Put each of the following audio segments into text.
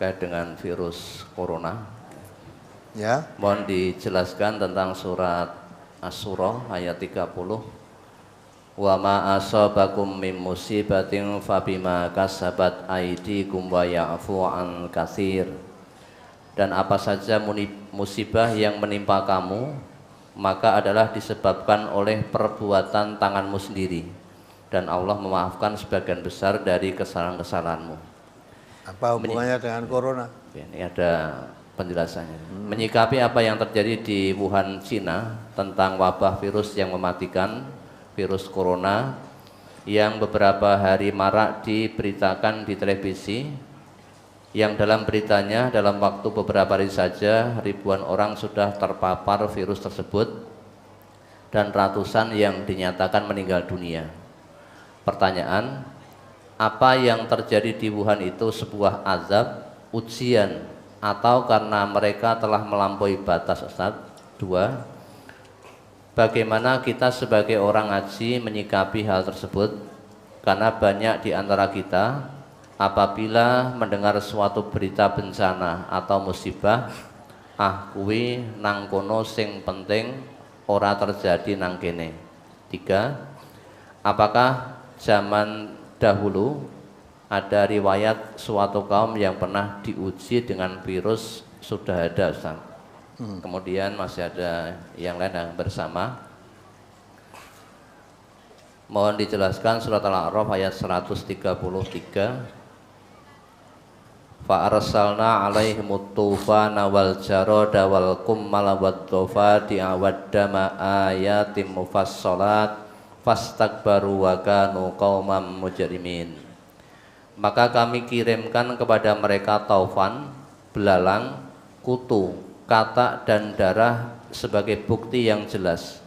terkait dengan virus corona. Ya. Mohon dijelaskan tentang surat Asy-Syura ayat 30. Wa ma asabakum min musibatin fabima kasabat aydikum wa ya'fu an katsir. Dan apa saja musibah yang menimpa kamu, maka adalah disebabkan oleh perbuatan tanganmu sendiri, dan Allah memaafkan sebagian besar dari kesalahan-kesalahanmu. Apa hubungannya dengan corona? Ini ada penjelasannya. Menyikapi apa yang terjadi di Wuhan, Cina, tentang wabah virus yang mematikan, virus corona, yang beberapa hari marak diberitakan di televisi, yang dalam beritanya dalam waktu beberapa hari saja ribuan orang sudah terpapar virus tersebut dan ratusan yang dinyatakan meninggal dunia. Pertanyaan, apa yang terjadi di Wuhan itu sebuah azab, ujian, atau karena mereka telah melampaui batas, Ustaz? 2. Bagaimana kita sebagai orang ngaji menyikapi hal tersebut? Karena banyak di antara kita apabila mendengar suatu berita bencana atau musibah, kuwi nang kono sing penting ora terjadi nang kene. 3. Apakah zaman dahulu ada riwayat suatu kaum yang pernah diuji dengan virus sudah ada, Ustaz? Kemudian masih ada yang lain yang bersama. Mohon dijelaskan surat Al-A'raf ayat 133. Fa arsalna alaihimut tufana wal jarada wal kummala wad dhafadi'a wad dama ayatim mufassalat fastakbaru wa kanu qauman mujrimin. Maka kami kirimkan kepada mereka taufan, belalang, kutu, katak dan darah sebagai bukti yang jelas.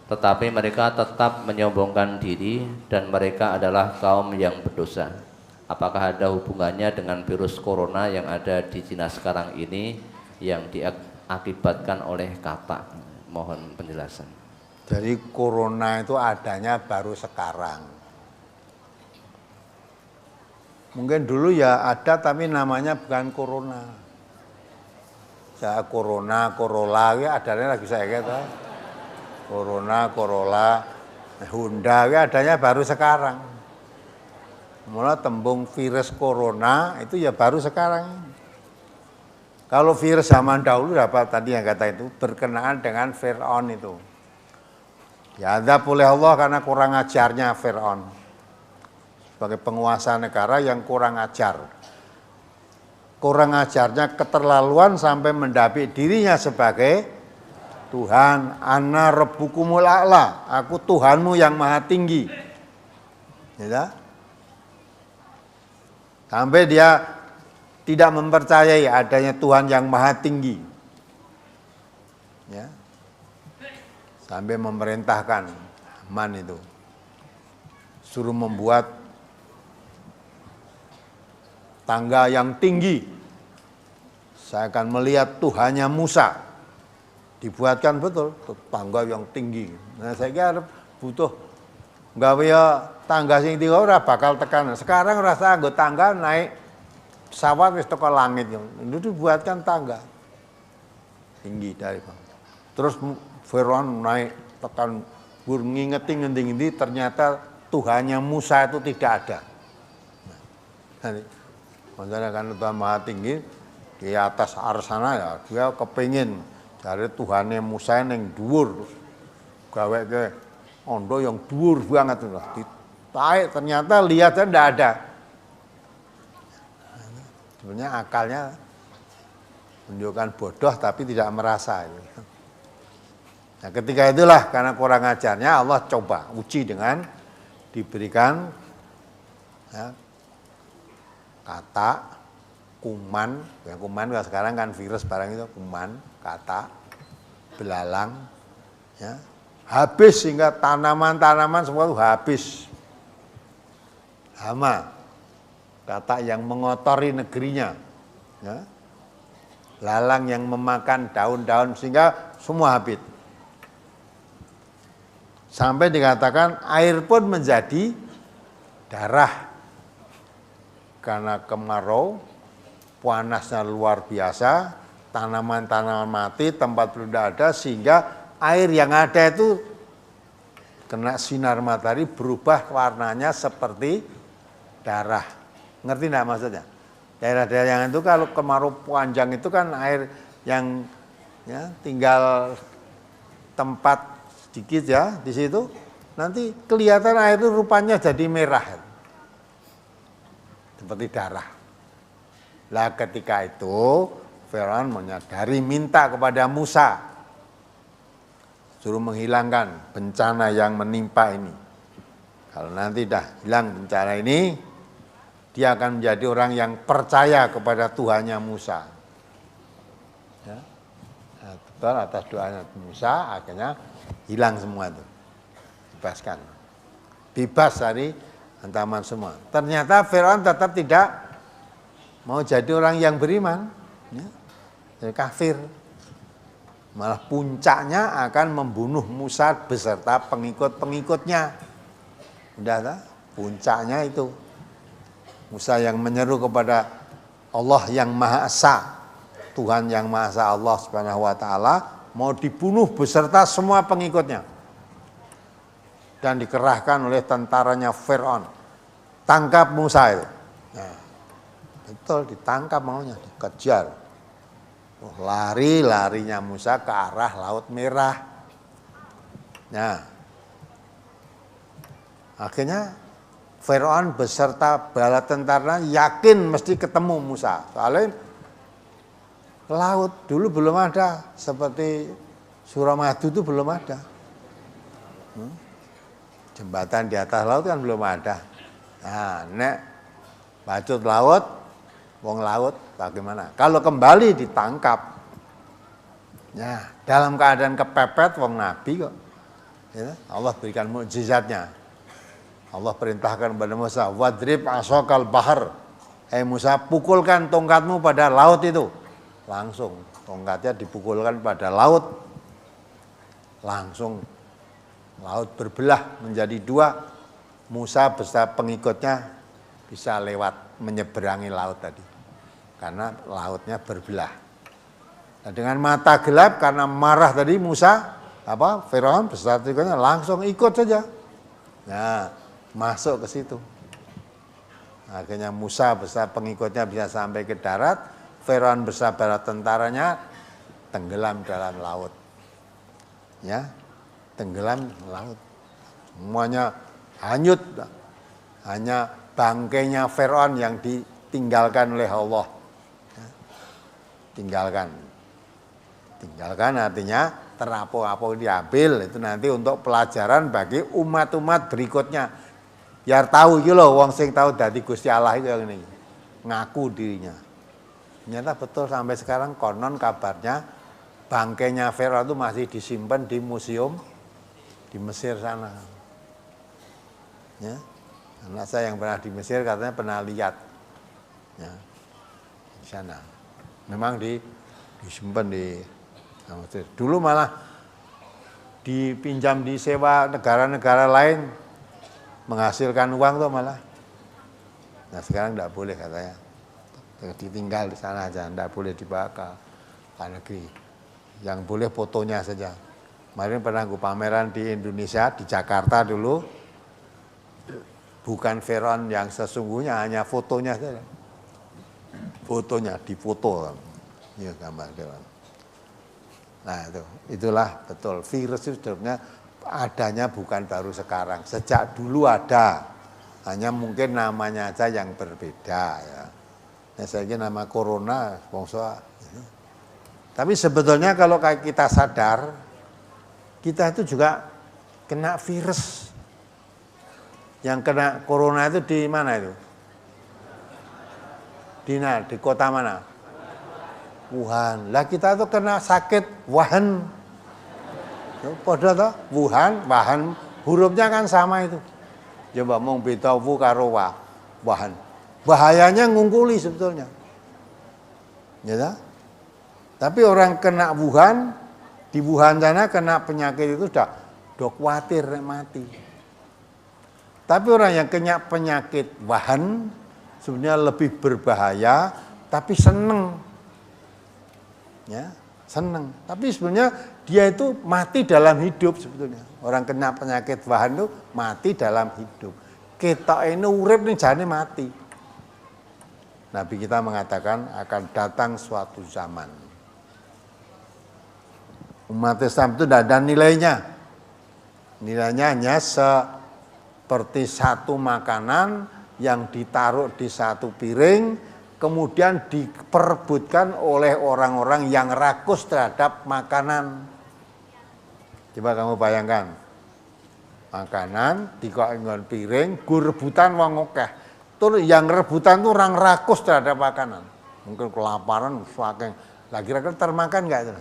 Tetapi mereka tetap menyombongkan diri dan mereka adalah kaum yang berdosa. Apakah ada hubungannya dengan virus corona yang ada di Cina sekarang ini yang diakibatkan oleh katak? Mohon penjelasan. Jadi corona itu adanya baru sekarang. Mungkin dulu ya ada tapi namanya bukan corona. Ya corona, corolla, ya adanya lagi saya kata. Corona, corolla, Honda, ya adanya baru sekarang. Mulai tembung virus corona itu ya baru sekarang. Kalau virus zaman dahulu dapat tadi yang kata itu berkenaan dengan Fir'aun itu. Ya azab oleh Allah karena kurang ajarnya Fir'aun. Sebagai penguasa negara yang kurang ajar. Kurang ajarnya keterlaluan sampai mendapik dirinya sebagai Tuhan. Ana rabbukumul a'la, aku Tuhanmu yang maha tinggi. Ya. Sampai dia tidak mempercayai adanya Tuhan yang maha tinggi. Ya. Sampai memerintahkan Haman itu suruh membuat tangga yang tinggi. Saya akan melihat Tuhannya Musa. Dibuatkan betul tangga yang tinggi. Nah, saya kira butuh gawe tangga sing tinggi ora bakal tekan. Sekarang rasa anggo tangga naik pesawat wis teko langit. Itu dibuatkan tangga tinggi dari bawah. Terus Fir'aun naik tekan ngingeti ngendi-ngendi ternyata Tuhannya Musa itu tidak ada. Nah, maksudnya kan Tuhan Maha Tinggi di atas arsana ya dia kepingin dari Tuhannya Musa yang dhuwur gawe ke ondo yang dhuwur banget loh. Ditarik ternyata lihatnya tidak ada. Sebenarnya akalnya menunjukkan bodoh tapi tidak merasa. Nah, ketika itulah karena kurang ajarnya Allah coba uji dengan diberikan ya, kata, kuman, ya kuman sekarang kan virus barang itu kuman, kata, belalang, ya, habis sehingga tanaman-tanaman semua itu habis. Hama, kata yang mengotori negerinya, ya, lalang yang memakan daun-daun sehingga semua habis. Sampai dikatakan air pun menjadi darah karena kemarau panasnya luar biasa, tanaman-tanaman mati, tempat belum ada, sehingga air yang ada itu kena sinar matahari berubah warnanya seperti darah. Ngerti enggak maksudnya? Daerah-daerah yang itu kalau kemarau panjang itu kan air yang ya, tinggal tempat sedikit ya di situ, nanti kelihatan air itu rupanya jadi merah. Seperti darah. Lah ketika itu Firaun menyadari, minta kepada Musa suruh menghilangkan bencana yang menimpa ini. Kalau nanti dah hilang bencana ini, dia akan menjadi orang yang percaya kepada Tuhannya Musa. Ya. Nah, betul, atas doanya Musa akhirnya hilang semua itu, bebaskan, bebas dari ancaman semua. Ternyata Firaun tetap tidak mau jadi orang yang beriman, ya. Jadi kafir. Malah puncaknya akan membunuh Musa beserta pengikut-pengikutnya. Udah tak? Puncaknya itu. Musa yang menyeru kepada Allah yang Maha Esa, Tuhan yang Maha Esa, Allah Subhanahu wa taala, mau dibunuh beserta semua pengikutnya. Dan dikerahkan oleh tentaranya Firaun. Tangkap Musa itu. Nah, betul ditangkap maunya, dikejar. Larinya Musa ke arah Laut Merah. Nah, akhirnya Firaun beserta bala tentaranya yakin mesti ketemu Musa. Soalnya laut dulu belum ada, seperti Suramadu itu belum ada. Jembatan di atas laut kan belum ada. Nah, nek bajut laut, wong laut bagaimana? Kalau kembali ditangkap. Ya, dalam keadaan kepepet wong nabi kok. Ya, Allah berikan mukjizatnya. Allah perintahkan kepada Musa, wadrib asokal bahar. Musa, pukulkan tongkatmu pada laut itu. Langsung tongkatnya dipukulkan pada laut. Langsung laut berbelah menjadi dua. Musa beserta pengikutnya bisa lewat menyeberangi laut tadi. Karena lautnya berbelah. Nah, dengan mata gelap karena marah tadi Musa, Firaun beserta pengikutnya langsung ikut saja. Nah, masuk ke situ. Akhirnya Musa beserta pengikutnya bisa sampai ke darat, Firaun beserta bala tentaranya tenggelam dalam laut. Ya, tenggelam laut. Semuanya hanyut. Hanya bangkainya Firaun yang ditinggalkan oleh Allah. Ya, tinggalkan artinya terapung-apung diambil, itu nanti untuk pelajaran bagi umat-umat berikutnya. Biar tahu iki lho wong sing tahu dadi Gusti Allah itu yang ini. Ngaku dirinya. Ternyata betul sampai sekarang konon kabarnya bangkainya Firaun itu masih disimpan di museum di Mesir sana. Ya. Anak saya yang pernah di Mesir katanya pernah lihat. Ya. Di sana. Memang disimpan di Mesir. Dulu malah dipinjam disewa negara-negara lain, menghasilkan uang tuh malah. Nah sekarang tidak boleh katanya, ditinggal di sana aja, tidak boleh dibawa ke luar negeri. Yang boleh fotonya saja. Kemarin pernah gue pameran di Indonesia, di Jakarta dulu, bukan Firaun yang sesungguhnya, hanya fotonya saja. Fotonya difoto, ya gambar Firaun. Nah itulah betul, virus itu sebenarnya adanya bukan baru sekarang, sejak dulu ada, hanya mungkin namanya aja yang berbeda ya. Nah, saya kira nama corona, bangsa. Tapi sebetulnya kalau kita sadar, kita itu juga kena virus. Yang kena corona itu di mana itu? Di kota mana? Wuhan. Lah kita tuh kena sakit Wuhan. Padahal toh Wuhan, hurufnya kan sama itu. Coba mong beta wu karo wa, Wuhan. Bahayanya ngungkuli sebetulnya. Ya tak? Tapi orang kena Wuhan, di Wuhan sana kena penyakit itu udah khawatir mati. Tapi orang yang kena penyakit Wuhan sebenarnya lebih berbahaya tapi seneng. Ya, seneng. Tapi sebenarnya dia itu mati dalam hidup sebetulnya. Orang kena penyakit wahan itu mati dalam hidup. Kita ini urip nih jane mati. Nabi kita mengatakan akan datang suatu zaman. Umat Islam itu tidak ada nilainya. Nilainya hanya seperti satu makanan yang ditaruh di satu piring, kemudian diperebutkan oleh orang-orang yang rakus terhadap makanan. Coba kamu bayangkan, makanan dikok piring, gue rebutan wong akeh. Terus yang rebutan tuh orang rakus terhadap makanan. Mungkin kelaparan, saking lagi kira-kira termakan nggak itu?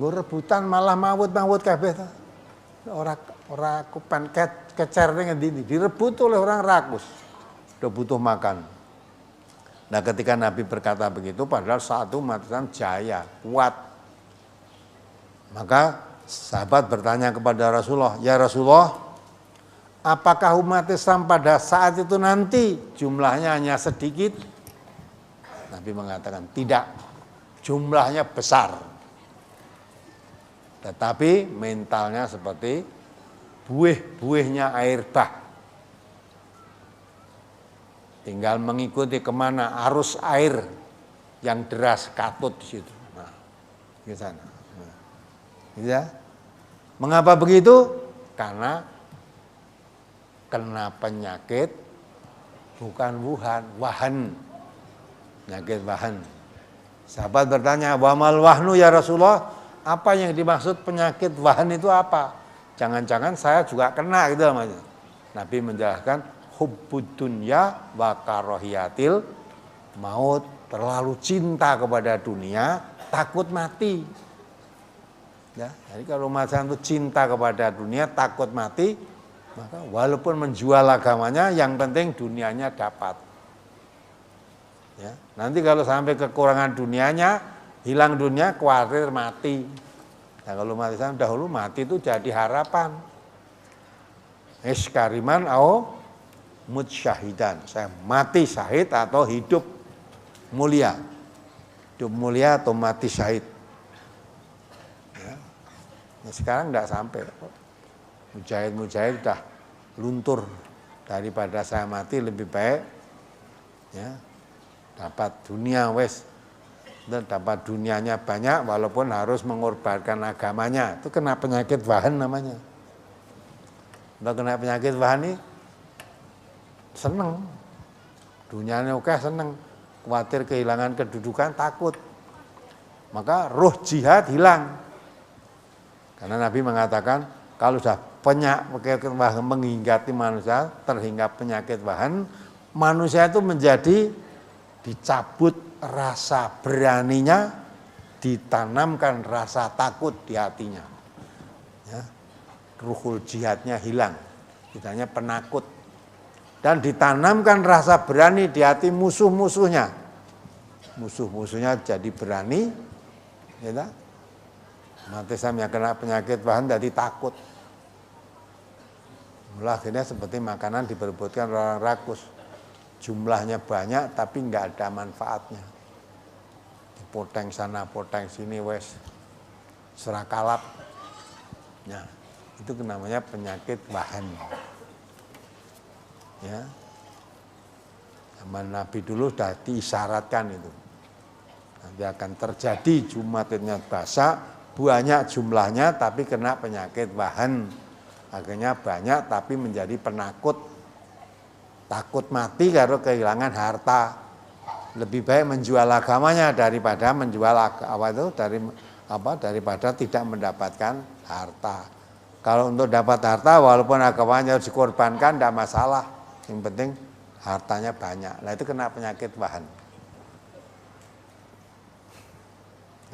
Gue rebutan malah mawut kabeh. Ora kupen kecer ning endi direbut oleh orang rakus. Udah butuh makan. Nah, ketika Nabi berkata begitu, padahal satu umat Islam jaya, kuat. Maka sahabat bertanya kepada Rasulullah, "Ya Rasulullah, apakah umat Islam pada saat itu nanti jumlahnya hanya sedikit?" Nabi mengatakan, "Tidak, jumlahnya besar. Tetapi mentalnya seperti buih-buihnya air bah. Tinggal mengikuti kemana arus air yang deras katut di situ. Nah, di sana. Nah, ya. Mengapa begitu? Karena kena penyakit bukan wahan. Penyakit wahan. Sahabat bertanya, "Wa mal wahnu ya Rasulullah?" Apa yang dimaksud penyakit wahan itu apa? Jangan-jangan saya juga kena gitu namanya. Nabi menjelaskan hubbud dunya wa karahiyatil maut, terlalu cinta kepada dunia, takut mati. Ya, jadi kalau manusia itu cinta kepada dunia, takut mati, maka walaupun menjual agamanya, yang penting dunianya dapat. Ya, nanti kalau sampai kekurangan dunianya, hilang dunia, khawatir mati. Nah, kalau mati Islam dahulu mati itu jadi harapan. Iskariman au mutsyahidan. Saya mati syahid atau hidup mulia. Hidup mulia atau mati syahid. Ya. Nah, sekarang tidak sampai. Mujahid sudah luntur. Daripada saya mati lebih baik. Ya, dapat dunia wes. Dan dapat dunianya banyak walaupun harus mengorbankan agamanya. Itu kena penyakit wahan namanya. Kalau kena penyakit wahan ini seneng. Dunianya oke seneng. Khawatir kehilangan kedudukan takut. Maka ruh jihad hilang. Karena Nabi mengatakan kalau sudah penyakit wahan menghinggapi manusia, terhinggap penyakit wahan, manusia itu menjadi dicabut rasa beraninya, ditanamkan rasa takut di hatinya. Ya, ruhul jihadnya hilang, kitanya penakut. Dan ditanamkan rasa berani di hati musuh-musuhnya. Musuh-musuhnya jadi berani, ya, mati Islam yang kena penyakit wahan jadi takut. Mulai akhirnya seperti makanan diperebutkan orang rakus. Jumlahnya banyak tapi nggak ada manfaatnya. Poteng sana, poteng sini, wes serakalap. Nah, itu namanya penyakit wahan. Ya, zaman Nabi dulu sudah diisyaratkan itu. Nanti akan terjadi jumatnya basah, banyak jumlahnya tapi kena penyakit wahan. Akhirnya banyak tapi menjadi penakut. Takut mati karena kehilangan harta. Lebih baik menjual agamanya daripada menjual daripada tidak mendapatkan harta. Kalau untuk dapat harta walaupun agamanya harus dikorbankan tidak masalah. Yang penting hartanya banyak. Nah, itu kena penyakit wahan.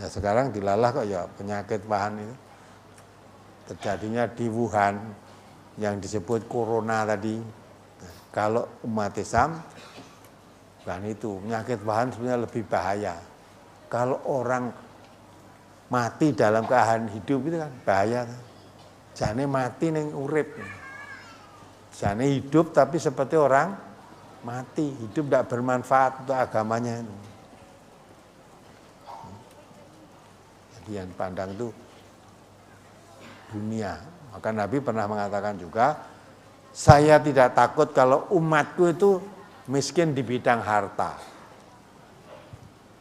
Nah, sekarang dilalah kok ya penyakit wahan itu. Terjadinya di Wuhan yang disebut corona tadi. Kalau umat Islam, kan itu penyakit wahan sebenarnya lebih bahaya. Kalau orang mati dalam keadaan hidup itu kan bahaya. Jane mati ning urip. Jane hidup tapi seperti orang mati, hidup tidak bermanfaat untuk agamanya itu. Jadi yang pandang itu dunia. Maka Nabi pernah mengatakan juga, saya tidak takut kalau umatku itu miskin di bidang harta.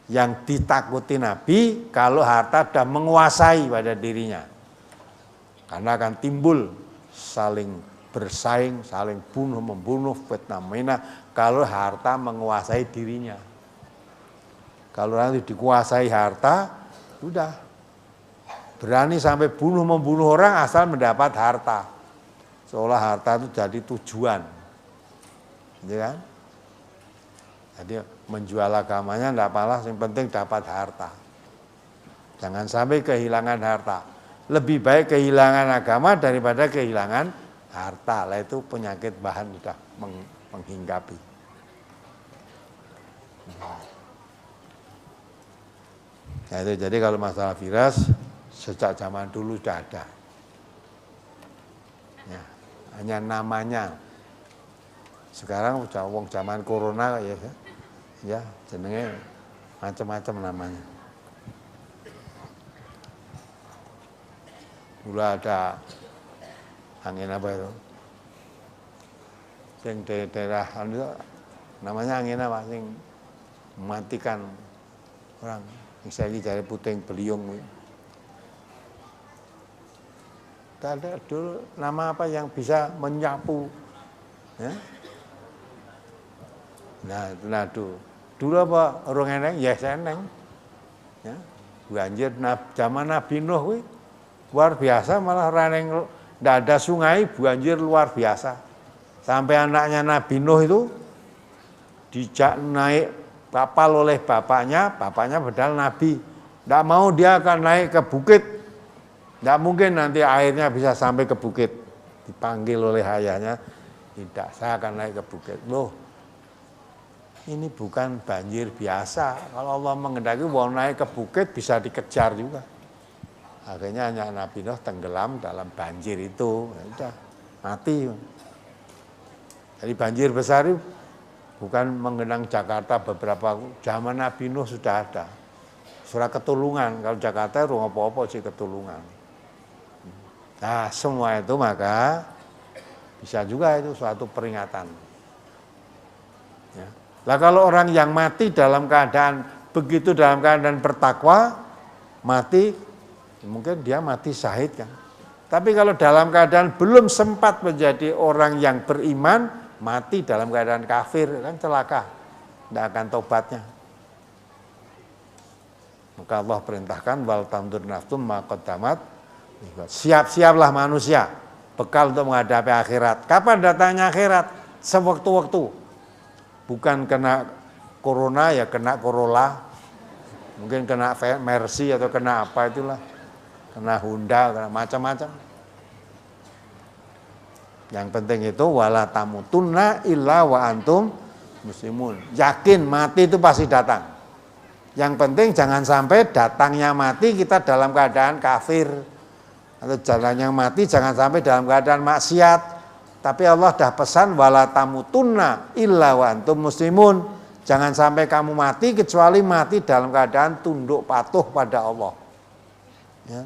Yang ditakuti Nabi kalau harta sudah menguasai pada dirinya. Karena akan timbul saling bersaing, saling bunuh-membunuh, fitnah-menah kalau harta menguasai dirinya. Kalau nanti dikuasai harta, sudah berani sampai bunuh-membunuh orang asal mendapat harta. Seolah harta itu jadi tujuan. Gitu kan? Jadi menjual agamanya tidak apalah, yang penting dapat harta. Jangan sampai kehilangan harta. Lebih baik kehilangan agama daripada kehilangan harta. Lah itu penyakit bahan sudah menghinggapi. Nah, itu jadi kalau masalah virus sejak zaman dulu sudah ada. Ya, hanya namanya. Sekarang udah wong zaman corona ya jenenge macam-macam namanya. Dulu ada angin apa itu? Yang daerah namanya angin apa? Yang mematikan orang. Misalnya dari puting beliung. Ada dulu nama apa yang bisa menyapu? Ya? Nah, dulu apa orang eneng? Ya eneng. Ya, banjir zaman Nabi Nuh luar biasa, malah raneng tidak ada sungai, banjir luar biasa. Sampai anaknya Nabi Nuh itu dijak naik kapal oleh bapaknya padahal Nabi. Tidak mau dia akan naik ke bukit. Tidak mungkin nanti airnya bisa sampai ke bukit. Dipanggil oleh ayahnya, tidak, saya akan naik ke bukit. Loh, ini bukan banjir biasa. Kalau Allah menghendaki mau naik ke bukit bisa dikejar juga. Akhirnya hanya Nabi Nuh tenggelam dalam banjir itu. Ya udah, mati. Jadi banjir besar itu bukan mengenang Jakarta beberapa zaman Nabi Nuh sudah ada. Surah Ketulungan, kalau Jakarta itu apa-apa sih Ketulungan. Nah, semua itu maka bisa juga itu suatu peringatan. Ya. Lah kalau orang yang mati dalam keadaan begitu, dalam keadaan bertakwa, mati, mungkin dia mati syahid kan. Tapi kalau dalam keadaan belum sempat menjadi orang yang beriman, mati dalam keadaan kafir, kan celaka, tidak akan tobatnya. Maka Allah perintahkan, wal tandur nafsum ma qaddamat, siap-siaplah manusia, bekal untuk menghadapi akhirat. Kapan datangnya akhirat? Sewaktu-waktu. Bukan kena corona ya kena Corolla, mungkin kena Mercy atau kena apa itulah, kena Honda, kena macam-macam. Yang penting itu wala tamutunna illa wa antum muslimun. Yakin mati itu pasti datang. Yang penting jangan sampai datangnya mati kita dalam keadaan kafir, atau jalannya mati jangan sampai dalam keadaan maksiat. Tapi Allah dah pesan wala tamutunna illa wa antum muslimun. Jangan sampai kamu mati kecuali mati dalam keadaan tunduk patuh pada Allah. Ya.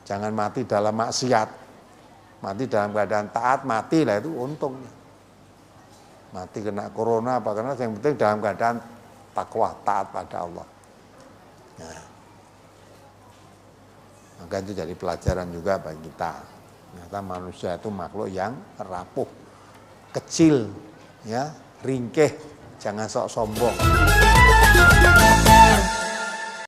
Jangan mati dalam maksiat. Mati dalam keadaan taat, mati lah itu untung. Mati kena corona apa karena yang penting dalam keadaan takwa, taat pada Allah. Nah. Maka itu jadi pelajaran juga bagi kita. Ternyata manusia itu makhluk yang rapuh, kecil, ya, ringkih, jangan sok sombong.